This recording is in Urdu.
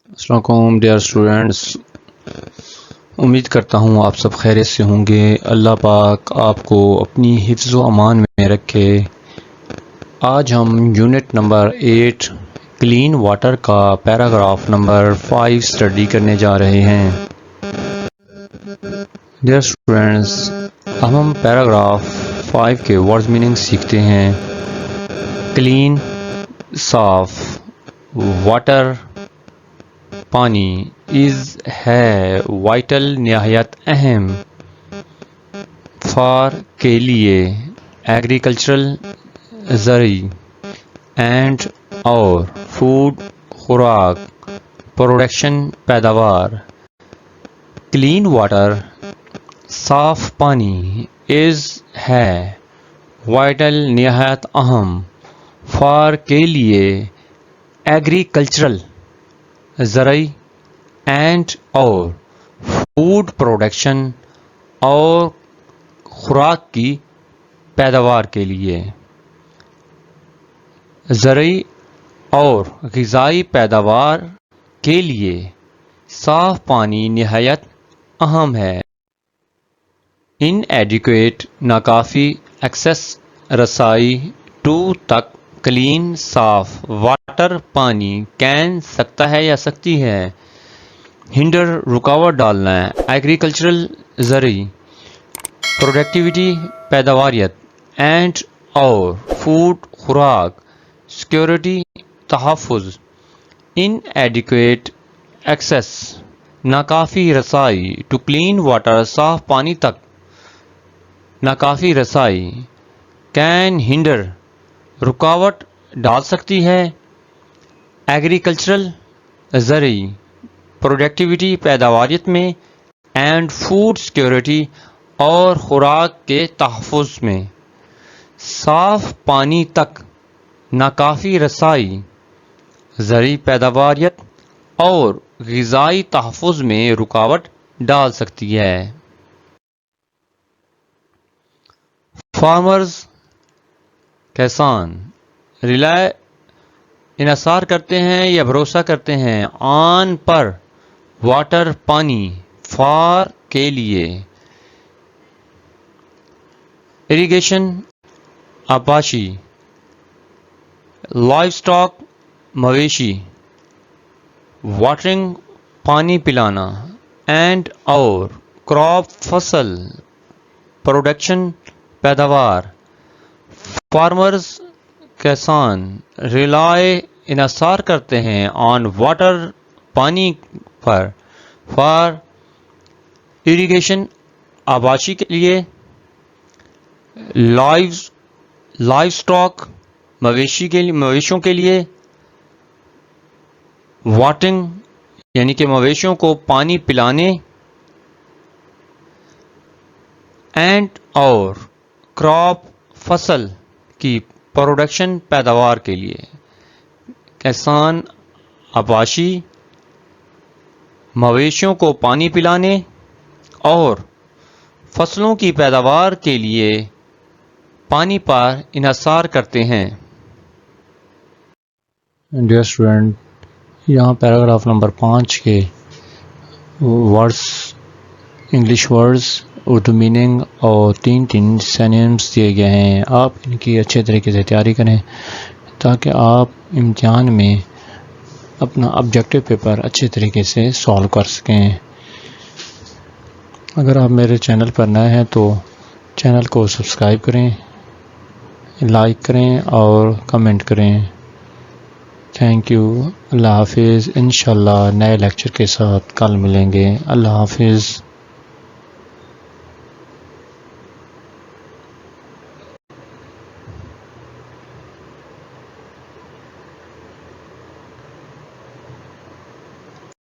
السلام علیکم ڈیئر اسٹوڈینٹس، امید کرتا ہوں آپ سب خیریت سے ہوں گے۔ اللہ پاک آپ کو اپنی حفظ و امان میں رکھے۔ آج ہم یونٹ نمبر 8 کلین واٹر کا پیراگراف نمبر 5 اسٹڈی کرنے جا رہے ہیں۔ ڈیئر اسٹوڈینٹس، اب ہم پیراگراف 5 کے ورڈز میننگ سیکھتے ہیں۔ کلین صاف، واٹر پانی، از ہے وائٹل نہایت اہم، فار کے لیے، ایگریکلچرل زرعی، اینڈ اور، فوڈ خوراک، پروڈکشن پیداوار۔ کلین واٹر صاف پانی، از ہے وائٹل نہایت اہم، فار کے لیے، ایگریکلچرل زرعی، اینڈ اور، فوڈ پروڈکشن اور خوراک کی پیداوار کے لیے۔ زرعی اور غذائی پیداوار کے لیے صاف پانی نہایت اہم ہے۔ ان ایڈیکویٹ، ناکافی، ایکسیس، رسائی، ٹو تک، کلین صاف، واٹر پانی، کین سکتا ہے یا سکتی ہے، ہنڈر رکاوٹ ڈالنا، ایگریکلچرل زرعی، پروڈکٹیوٹی پیداواریت، اینڈ اور، فوڈ خوراک، سیکورٹی تحفظ۔ ان ایڈیکویٹ ایکسیس، ناکافی رسائی، ٹو کلین واٹر صاف پانی تک، ناکافی رسائی، کین ہنڈر رکاوٹ ڈال سکتی ہے، ایگریکلچرل زرعی، پروڈکٹیوٹی پیداواریت میں، اینڈ فوڈ سیکورٹی اور خوراک کے تحفظ میں۔ صاف پانی تک ناکافی رسائی زرعی پیداواریت اور غذائی تحفظ میں رکاوٹ ڈال سکتی ہے۔ فارمرز، کسان، ریلائی انحصار کرتے ہیں یا بھروسہ کرتے ہیں، آن پر، واٹر پانی، فار کے لیے، اریگیشن آبپاشی، لائف اسٹاک مویشی، واٹرنگ پانی پلانا، اینڈ اور، کراپ فصل، پروڈکشن پیداوار۔ فارمرز، کسان، ریلائی انحصار کرتے ہیں، آن واٹر پانی پر، فار اریگیشن آبپاشی کے لیے، لائف اسٹاک مویشیوں کے لیے، واٹرنگ یعنی کہ مویشیوں کو پانی پلانے، اینڈ اور، کراپ فصل کی پروڈکشن پیداوار کے لیے۔ کسان آبپاشی، مویشیوں کو پانی پلانے اور فصلوں کی پیداوار کے لیے پانی پر انحصار کرتے ہیں۔ ڈیئر اسٹوڈنٹ، یہاں پیراگراف نمبر 5 کے words, English words, Urdu meaning اور 3 سینونیمز دیے گئے ہیں۔ آپ ان کی اچھے طریقے سے تیاری کریں تاکہ آپ امتحان میں اپنا آبجیکٹیو پیپر اچھے طریقے سے سالو کر سکیں۔ اگر آپ میرے چینل پر نئے ہیں تو چینل کو سبسکرائب کریں، لائک کریں اور کمنٹ کریں۔ تھینک یو، اللہ حافظ۔ انشاءاللہ نئے لیکچر کے ساتھ کل ملیں گے۔ اللہ حافظ۔